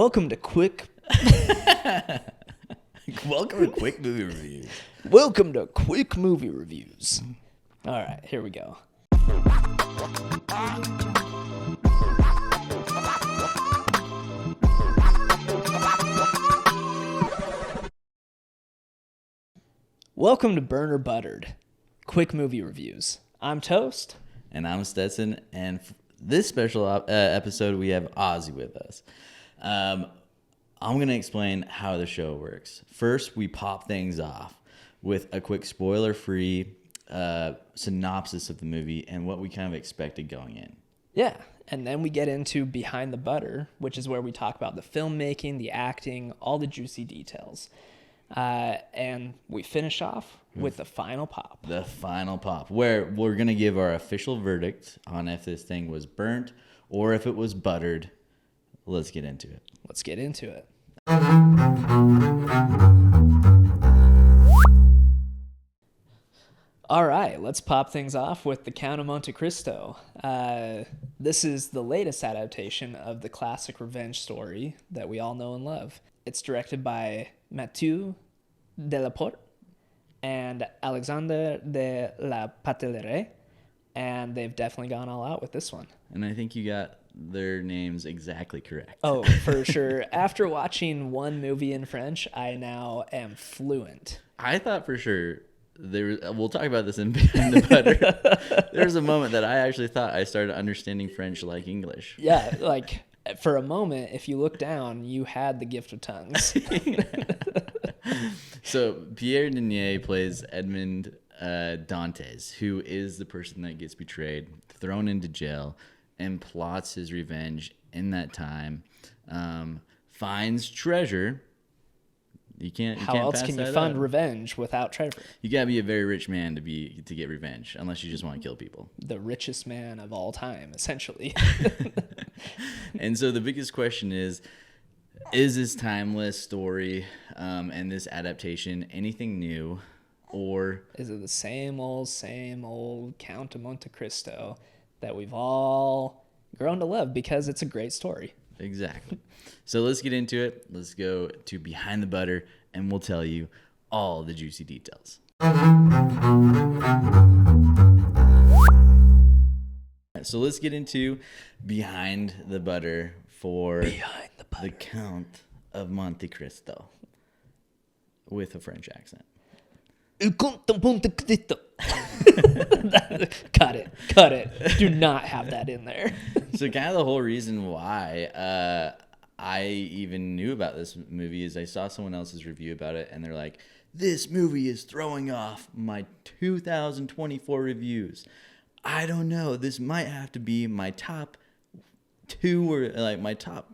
Welcome to Quick Welcome to Quick Movie Reviews. Welcome to Quick Movie Reviews. All right, here we go. Welcome to Burner Buttered, Quick Movie Reviews. I'm Toast. And I'm Stetson, and this special episode, we have Ozzy with us. I'm going to explain how the show works. First, we pop things off with a quick spoiler-free synopsis of the movie and what we kind of expected going in. Yeah, and then we get into Behind the Butter, which is where we talk about the filmmaking, the acting, all the juicy details. And we finish off with the final pop. The final pop, where we're going to give our official verdict on if this thing was burnt or if it was buttered. Let's get into it. Let's get into it. All right, let's pop things off with The Count of Monte Cristo. This is the latest adaptation of the classic revenge story that we all know and love. It's directed by Matthieu Delaporte and Alexandre de la Patellière, and they've definitely gone all out with this one. And I think you got their names exactly correct. Oh, for sure. After watching one movie in French, I now am fluent. I thought for sure we'll talk about this in Behind the Butter. There was a moment that I actually thought I started understanding French like English. Yeah, like for a moment, if you look down, you had the gift of tongues. So Pierre Denier plays Edmond Dantes, who is the person that gets betrayed, thrown into jail, and plots his revenge in that time. Finds treasure. How else can you fund revenge without treasure? You gotta be a very rich man to get revenge, unless you just want to kill people. The richest man of all time, essentially. And so the biggest question is this timeless story and this adaptation anything new, or is it the same old Count of Monte Cristo that we've all grown to love because it's a great story? Exactly. So let's get into it. Let's go to Behind the Butter, and we'll tell you all the juicy details. So let's get into Behind the Butter for The Count of Monte Cristo with a French accent. Count of Monte Cristo. Cut it. Do not have that in there. So kind of the whole reason why I even knew about this movie is I saw someone else's review about it, and they're like, this movie is throwing off my 2024 reviews. I don't know. This might have to be my top two, or like my top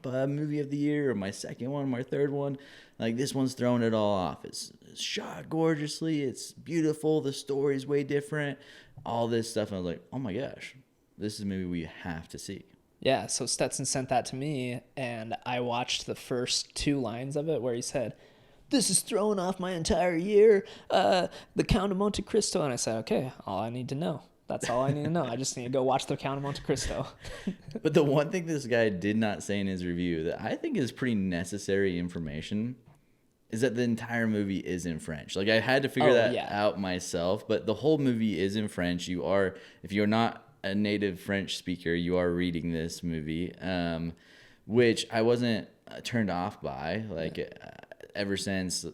movie of the year, or my second one, my third one. Like, this one's throwing it all off. It's shot gorgeously. It's beautiful. The story's way different. All this stuff. And I was like, oh my gosh, this is a movie we have to see. Yeah, so Stetson sent that to me, and I watched the first two lines of it where he said, this is throwing off my entire year, The Count of Monte Cristo. And I said, okay, all I need to know. That's all I need to know. I just need to go watch The Count of Monte Cristo. But the one thing this guy did not say in his review that I think is pretty necessary information is that the entire movie is in French. Like, I had to figure that out myself, but the whole movie is in French. If you're not a native French speaker, you are reading this movie, which I wasn't turned off by. Like, ever since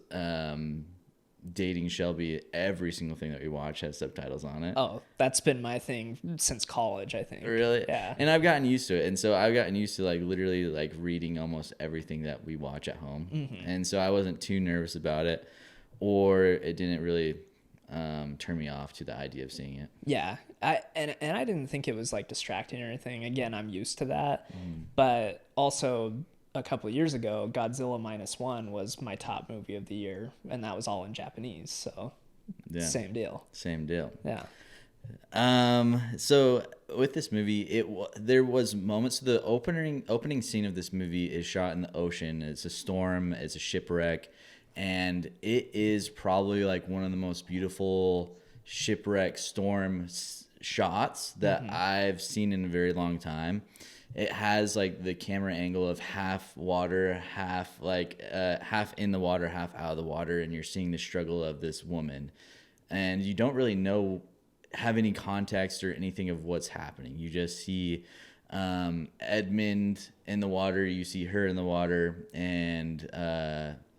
Dating Shelby, every single thing that we watch has subtitles on it. Oh, that's been my thing since college, I think. Really? Yeah. And I've gotten used to it. And so I've gotten used to like literally like reading almost everything that we watch at home. Mm-hmm. And so I wasn't too nervous about it, or it didn't really turn me off to the idea of seeing it. Yeah. I didn't think it was like distracting or anything. Again, I'm used to that. But also, a couple of years ago, Godzilla -1 was my top movie of the year, and that was all in Japanese. So, Same deal. Yeah. Yeah. So with this movie, there was moments. The opening scene of this movie is shot in the ocean. It's a storm. It's a shipwreck, and it is probably like one of the most beautiful shipwreck storm shots that I've seen in a very long time. it has like the camera angle of half water, half half in the water, half out of the water, and you're seeing the struggle of this woman, and you don't really have any context or anything of what's happening. You just see Edmund in the water, you see her in the water, and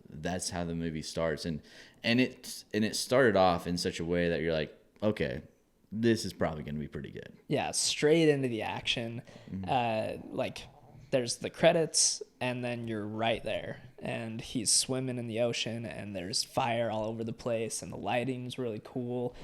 that's how the movie starts. And it started off in such a way that you're like, okay, this is probably going to be pretty good. Yeah, straight into the action. Like there's the credits and then you're right there, and he's swimming in the ocean and there's fire all over the place and the lighting's really cool.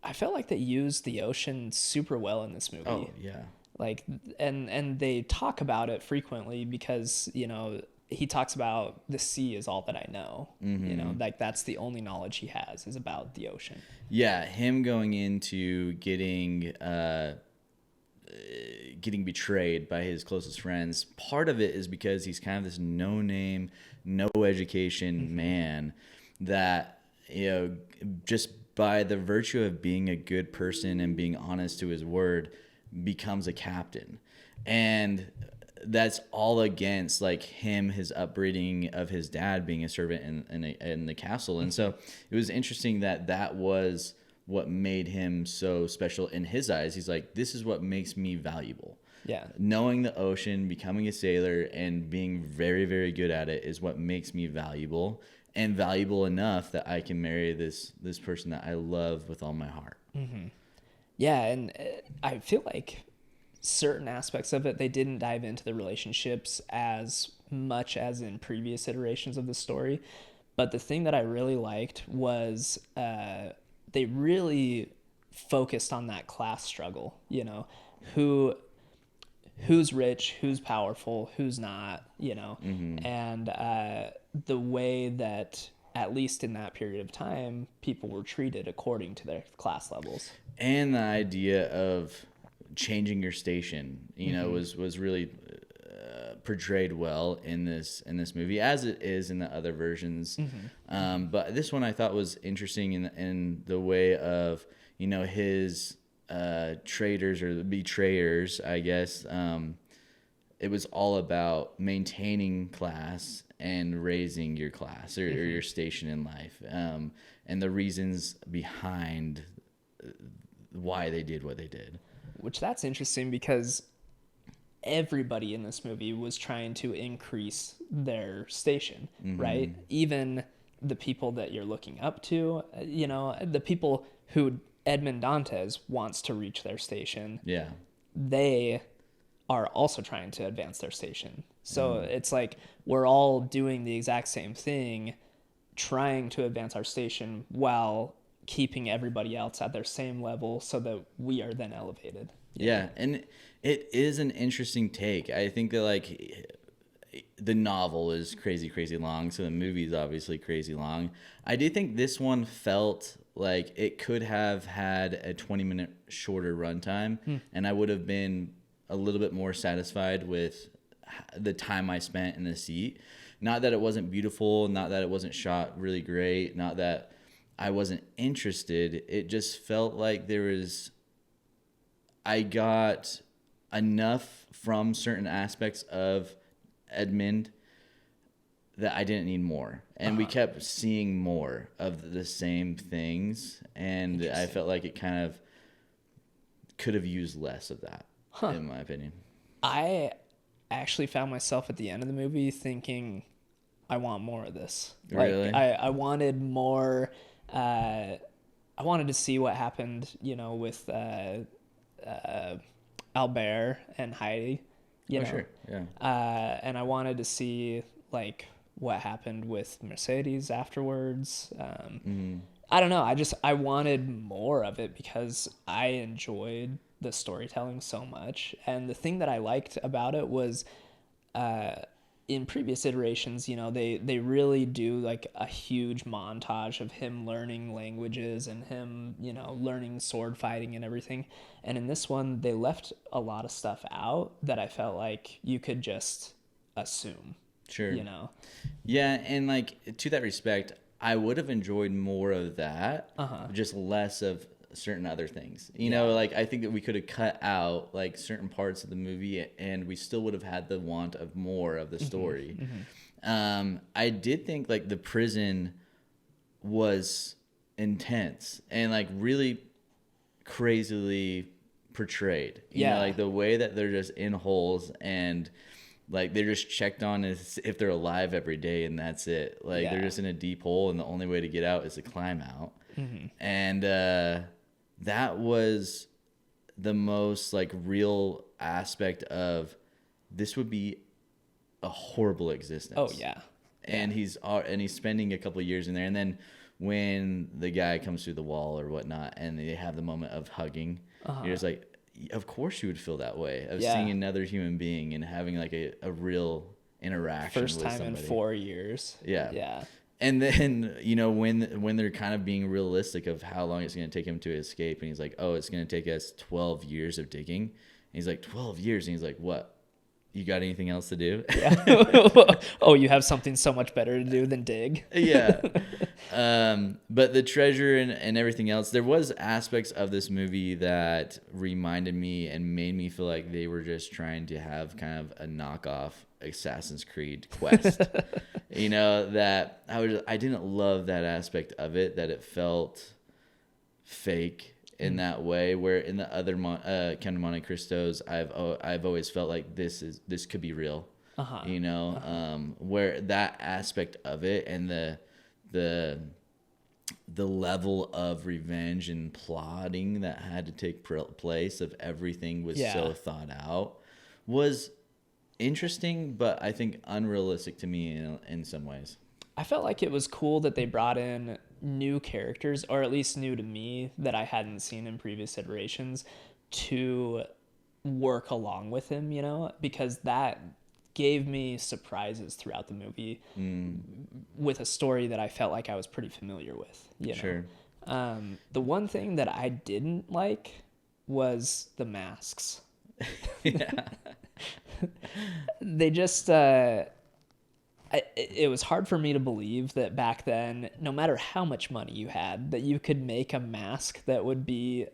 I felt like they used the ocean super well in this movie. Oh yeah. Like, and they talk about it frequently because, you know, he talks about the sea is all that I know. You know, like that's the only knowledge he has is about the ocean. Yeah, him going into getting betrayed by his closest friends. Part of it is because he's kind of this no name, no education man that, you know, just by the virtue of being a good person and being honest to his word, becomes a captain. And that's all against like him, his upbringing of his dad being a servant in the castle. And so it was interesting that was what made him so special in his eyes. He's like, this is what makes me valuable. Yeah. Knowing the ocean, becoming a sailor, and being very, very good at it is what makes me valuable, and valuable enough that I can marry this person that I love with all my heart. Yeah, and I feel like certain aspects of it, they didn't dive into the relationships as much as in previous iterations of the story. But the thing that I really liked was they really focused on that class struggle, you know, who's rich, who's powerful, who's not, you know, and the way that, at least in that period of time, people were treated according to their class levels. And the idea of changing your station, you know, was really portrayed well in this movie, as it is in the other versions. But this one I thought was interesting in the way of, you know, his traitors or betrayers, I guess. It was all about maintaining class and raising your class or your station in life, and the reasons behind why they did what they did. Which that's interesting because everybody in this movie was trying to increase their station, right? Even the people that you're looking up to, you know, the people who Edmond Dantes wants to reach their station. Yeah. They are also trying to advance their station. So it's like we're all doing the exact same thing, trying to advance our station while keeping everybody else at their same level so that we are then elevated. Yeah, and it is an interesting take. I think that like the novel is crazy long, so the movie is obviously crazy long. I do think this one felt like it could have had a 20-minute shorter runtime, and I would have been a little bit more satisfied with the time I spent in the seat. Not that it wasn't beautiful, not that it wasn't shot really great, not that I wasn't interested. It just felt like I got enough from certain aspects of Edmund that I didn't need more. And we kept seeing more of the same things. And I felt like it kind of could have used less of that, in my opinion. I actually found myself at the end of the movie thinking, I want more of this. Really? Like, I wanted more. I wanted to see what happened, you know, with Albert and Heidi. You know? Sure. Yeah. And I wanted to see like what happened with Mercedes afterwards. I don't know. I wanted more of it because I enjoyed the storytelling so much. And the thing that I liked about it was, in previous iterations, you know, they really do like a huge montage of him learning languages and him, you know, learning sword fighting and everything. And in this one, they left a lot of stuff out that I felt like you could just assume. Sure. You know? Yeah, and like to that respect, I would have enjoyed more of that, just less of certain other things. You know, like I think that we could have cut out like certain parts of the movie and we still would have had the want of more of the story. I did think like the prison was intense and like really crazily portrayed. You know, like the way that they're just in holes and like they're just checked on as if they're alive every day and that's it. Like they're just in a deep hole and the only way to get out is to climb out. And that was the most like real aspect of this would be a horrible existence. Oh yeah. And he's spending a couple of years in there, and then when the guy comes through the wall or whatnot and they have the moment of hugging, you're just like, of course you would feel that way of seeing another human being and having like a real interaction First with time somebody. in 4 years. Yeah. And then, you know, when they're kind of being realistic of how long it's going to take him to escape, and he's like, oh, it's going to take us 12 years of digging. And he's like, 12 years? And he's like, what? You got anything else to do? Oh, you have something so much better to do than dig. But the treasure and everything else, there was aspects of this movie that reminded me and made me feel like they were just trying to have kind of a knockoff Assassin's Creed quest. You know, that I didn't love that aspect of it, that it felt fake in that way, where in the other Count of Monte Cristos, I've always felt like this could be real. You know, where that aspect of it and the level of revenge and plotting that had to take place of everything was so thought out was interesting, but I think unrealistic to me in some ways. I felt like it was cool that they brought in new characters, or at least new to me, that I hadn't seen in previous iterations, to work along with him, you know, because that gave me surprises throughout the movie with a story that I felt like I was pretty familiar with. You know? The one thing that I didn't like was the masks. They just... it was hard for me to believe that back then, no matter how much money you had, that you could make a mask that would be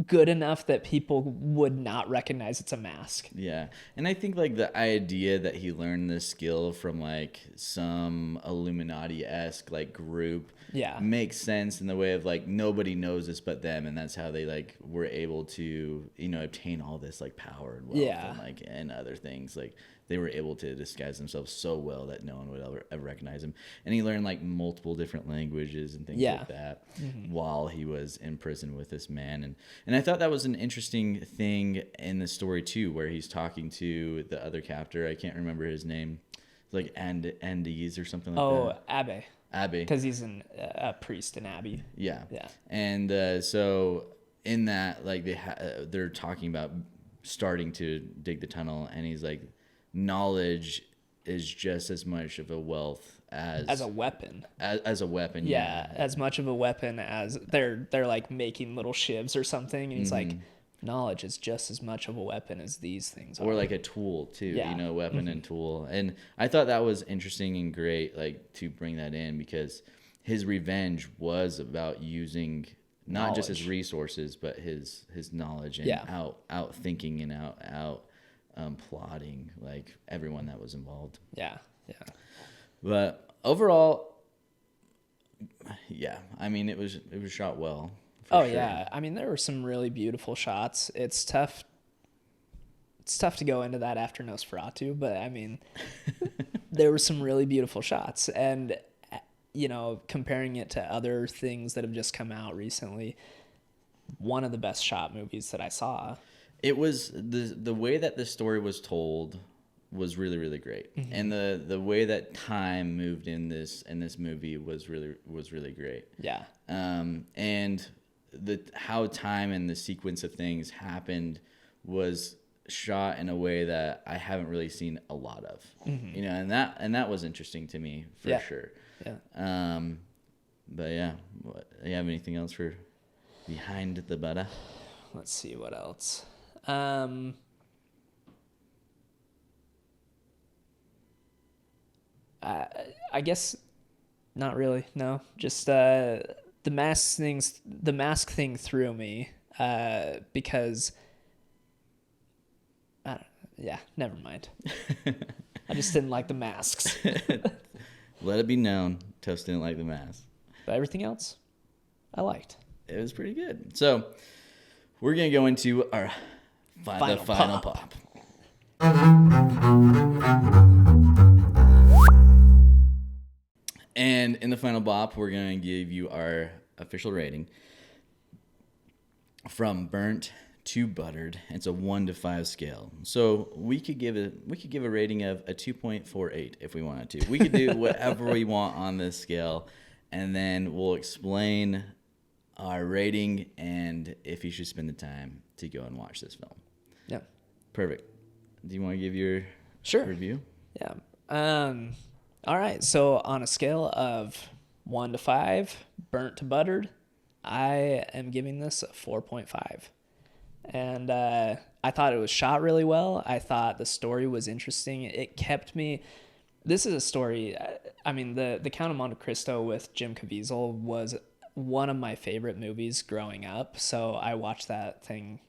good enough that people would not recognize it's a mask. Yeah. And I think like the idea that he learned this skill from like some Illuminati-esque like group makes sense in the way of like nobody knows this but them, and that's how they like were able to, you know, obtain all this like power and wealth and like and other things. Like they were able to disguise themselves so well that no one would ever recognize him. And he learned like multiple different languages and things like that while he was in prison with this man. And I thought that was an interesting thing in the story too, where he's talking to the other captor. I can't remember his name. It's like Andes or something like that. Abbey. Because he's a priest in Abbey. Yeah. And so in that, like they're talking about starting to dig the tunnel, and he's like, knowledge is just as much of a wealth as a weapon. As a weapon, as much of a weapon as they're like making little shivs or something, and he's like, knowledge is just as much of a weapon as these things are. Or like a tool too, you know, weapon and tool. And I thought that was interesting and great, like to bring that in, because his revenge was about using not just his resources, but his knowledge and out thinking and out plotting like everyone that was involved. But overall, I mean, it was shot well. Sure. I mean, there were some really beautiful shots. It's tough to go into that after Nosferatu, but I mean, there were some really beautiful shots, and you know, comparing it to other things that have just come out recently, one of the best shot movies that I saw. It was the way that the story was told was really, really great, and the way that time moved in this movie was really great. And how time and the sequence of things happened was shot in a way that I haven't really seen a lot of. You know, and that was interesting to me for sure. But yeah, do you have anything else for behind the butter? Let's see what else. I guess not really. No, just the mask thing threw me because yeah, never mind. I just didn't like the masks. Let it be known, Toast didn't like the mask. But everything else, I liked. It was pretty good. So we're gonna go into our final pop. And in the final pop, we're gonna give you our official rating from burnt to buttered. It's a 1 to 5 scale. So we could give a rating of a 2.48 if we wanted to. We could do whatever we want on this scale, and then we'll explain our rating and if you should spend the time to go and watch this film. Yeah. Perfect. Do you want to give your review? Yeah. All right. So on a scale of 1 to 5, burnt to buttered, I am giving this a 4.5. And I thought it was shot really well. I thought the story was interesting. It kept me. This is a story. I mean, the Count of Monte Cristo with Jim Caviezel was one of my favorite movies growing up. So I watched that thing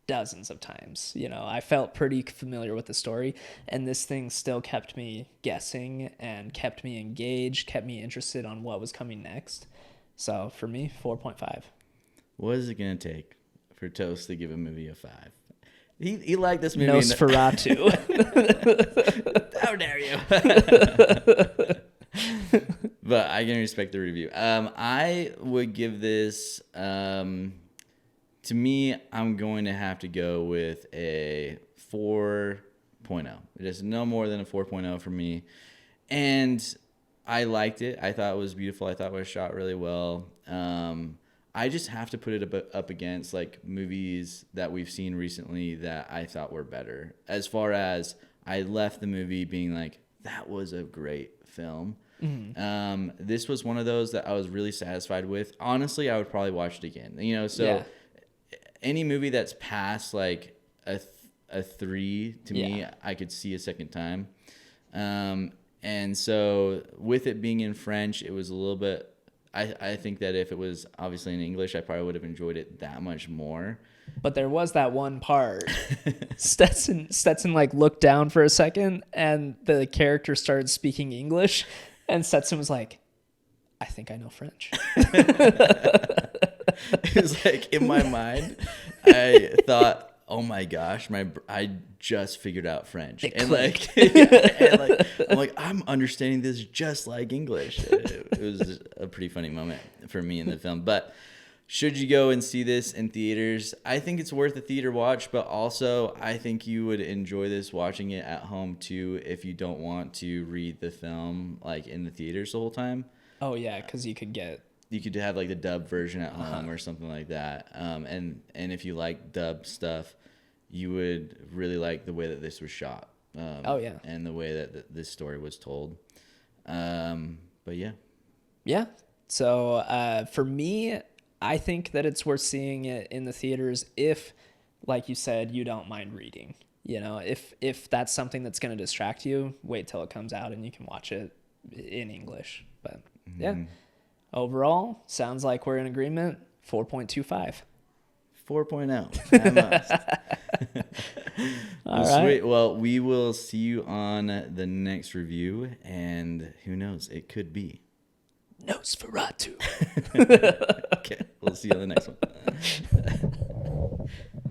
dozens of times. You know, I felt pretty familiar with the story, and this thing still kept me guessing and kept me engaged, kept me interested on what was coming next. So for me, 4.5. What is it going to take for Toast to give a movie a 5? He liked this movie. Nosferatu. How dare you? But I can respect the review. I would give this, to me, I'm going to have to go with a 4.0. It is no more than a 4.0 for me. And I liked it. I thought it was beautiful. I thought it was shot really well. I just have to put it up against like movies that we've seen recently that I thought were better. As far as I left the movie being like, that was a great film. Mm-hmm. This was one of those that I was really satisfied with. Honestly, I would probably watch it again. You know, so any movie that's past like a 3 to me, I could see a second time. And so with it being in French, it was a little bit. I think that if it was obviously in English, I probably would have enjoyed it that much more. But there was that one part. Stetson like looked down for a second, and the character started speaking English, and Stetson was like, "I think I know French." It was like in my mind, I thought, oh my gosh, I just figured out French. And like, I'm understanding this just like English. It was a pretty funny moment for me in the film. But should you go and see this in theaters? I think it's worth a theater watch, but also I think you would enjoy this watching it at home too if you don't want to read the film like in the theaters the whole time. Oh yeah, because you could have like the dub version at home or something like that. And if you like dub stuff, you would really like the way that this was shot. And the way that this story was told. But yeah. Yeah. So for me, I think that it's worth seeing it in the theaters if, like you said, you don't mind reading. You know, if that's something that's going to distract you, wait till it comes out and you can watch it in English. But yeah. Overall, sounds like we're in agreement. 4.25. 4.0. I must. All right. Sweet. Well, we will see you on the next review, and who knows, it could be Nosferatu. Okay, we'll see you on the next one.